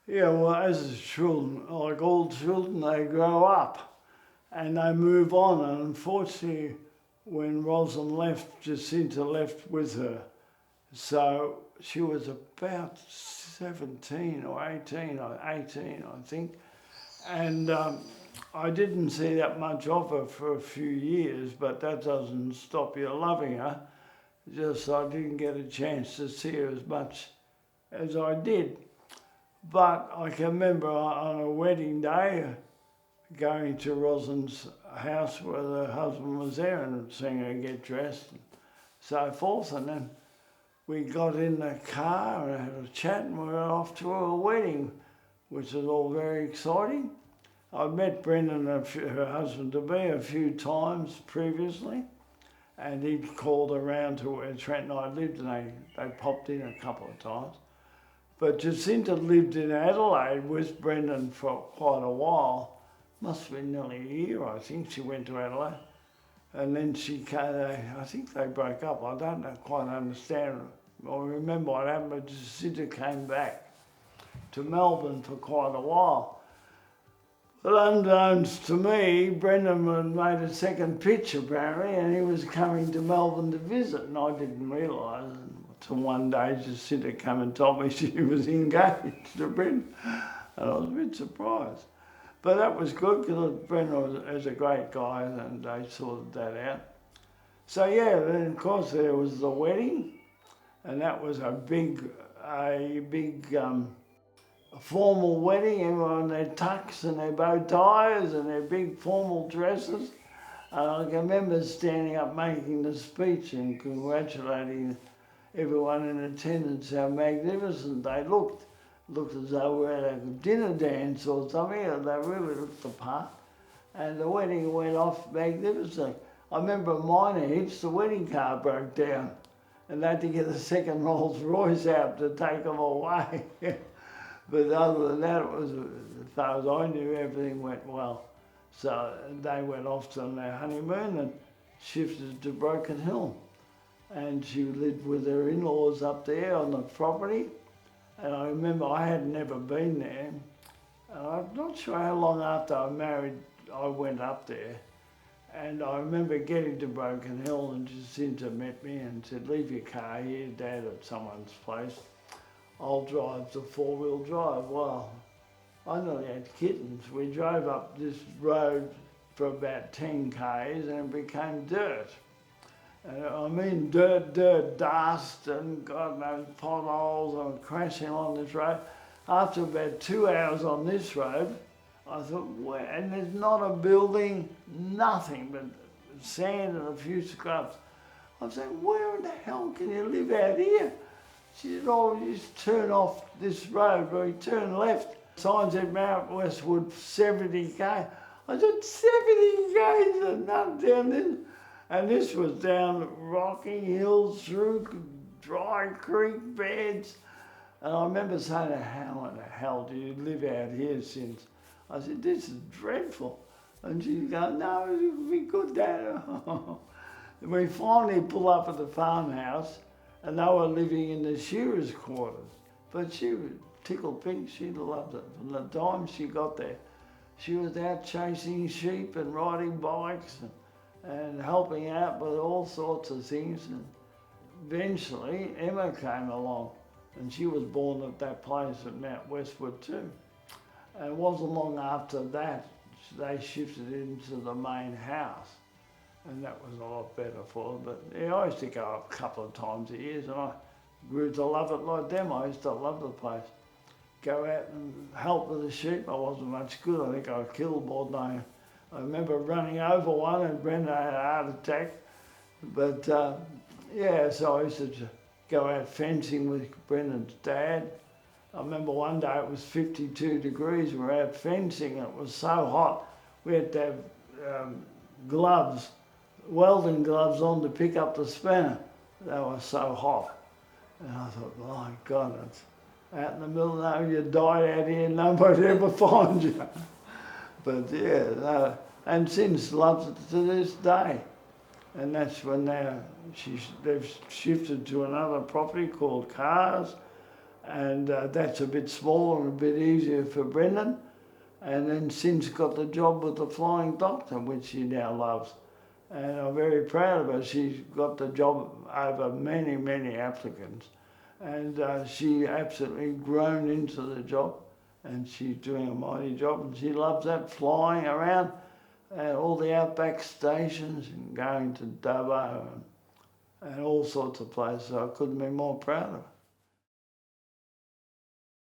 Yeah, well, as children, like all children, they grow up and they move on. And unfortunately, when Rosalind left, Jacinta left with her. So she was about 17 or 18, I think. And I didn't see that much of her for a few years, but that doesn't stop you loving her. Just I didn't get a chance to see her as much as I did. But I can remember on a wedding day going to Rosalind's house where the husband was there and seeing her get dressed and so forth. And then we got in the car and had a chat and we went off to her wedding, which was all very exciting. I'd met Brendan, her husband-to-be, a few times previously, and he'd called around to where Trent and I lived, and they popped in a couple of times. But Jacinta lived in Adelaide with Brendan for quite a while. Must have been nearly a year, I think, she went to Adelaide. And then she came, I think they broke up. I don't quite understand. I remember what happened, but Jacinta came back to Melbourne for quite a while. But unbeknownst to me, Brendan had made a second pitch apparently, and he was coming to Melbourne to visit, and I didn't realise. Until one day, Jacinta came and told me she was engaged to Brendan, and I was a bit surprised. But that was good because Brendan was a great guy, and they sorted that out. So yeah, then of course there was the wedding, and that was a big formal wedding, everyone in their tux and their bow ties and their big formal dresses. And I can remember standing up making the speech and congratulating everyone in attendance how magnificent they looked. Looked as though we were at a dinner dance or something, and they really looked the part. And the wedding went off magnificently. I remember a minor hitch, the wedding car broke down and they had to get a second Rolls Royce out to take them away. But other than that, it was, as far as I knew, everything went well. So they went off on their honeymoon and shifted to Broken Hill. And she lived with her in-laws up there on the property. And I remember I had never been there. And I'm not sure how long after I married I went up there. And I remember getting to Broken Hill and Jacinta met me and said, "Leave your car here, Dad, at someone's place. I'll drive the four-wheel drive." Well, I nearly had kittens. We drove up this road for about 10 k's and it became dirt. And I mean dirt, dust, and God knows potholes, and crashing on this road. After about 2 hours on this road, I thought, and there's not a building, nothing but sand and a few scrubs. I said, where in the hell can you live out here? She said, "Oh, you just turn off this road, or you turn left." Sign said Mount Westwood 70k. I said, 70k, there's nothing down this. And this was down rocky hills, through dry creek beds. And I remember saying, "How in the hell do you live out here since?" I said, "This is dreadful." And she'd go, "No, it'll be good, Dad." We finally pulled up at the farmhouse and they were living in the shearers' quarters. But she was tickled pink, she loved it. From the time she got there, she was out chasing sheep and riding bikes and helping out with all sorts of things. And eventually Emma came along and she was born at that place at Mount Westwood too. And it wasn't long after that they shifted into the main house, and that was a lot better for them. But yeah, I used to go up a couple of times a year, and I grew to love it like them. I used to love the place. Go out and help with the sheep. I wasn't much good. I think I killed more than I remember running over one and Brenda had a heart attack. But yeah, so I used to go out fencing with Brendan's dad. I remember one day it was 52 degrees, we were out fencing and it was so hot. We had to have gloves, welding gloves on to pick up the spanner. They were so hot. And I thought, my God, it's out in the middle of nowhere, you die out here, nobody'd ever find you. But yeah, no, and since loves it to this day. And that's when now they've shifted to another property called Cars. and that's a bit smaller and a bit easier for Brendan. And then Cin's got the job with the Flying Doctor, which she now loves. And I'm very proud of her. She's got the job over many, many applicants. And she absolutely grown into the job. And she's doing a mighty job. And she loves that, flying around all the outback stations and going to Dubbo and all sorts of places. So I couldn't be more proud of her.